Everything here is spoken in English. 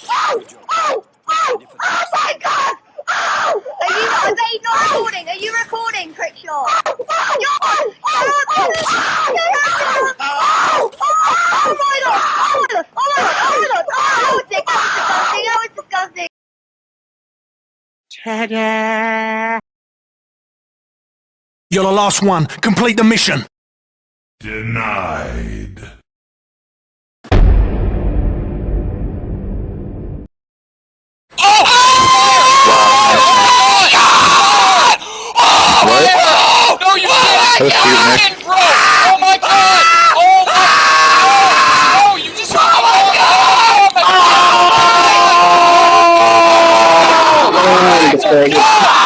Oh! Oh! Oh! Oh my god! Oh! Are they not recording? Are you recording, Crickshaw? That was disgusting. Ta-da! You're the last one. Complete the mission. Denied. No, you didn't! Bro! Oh my god! Oh my god! Oh, you just... Oh my god! Oh my god!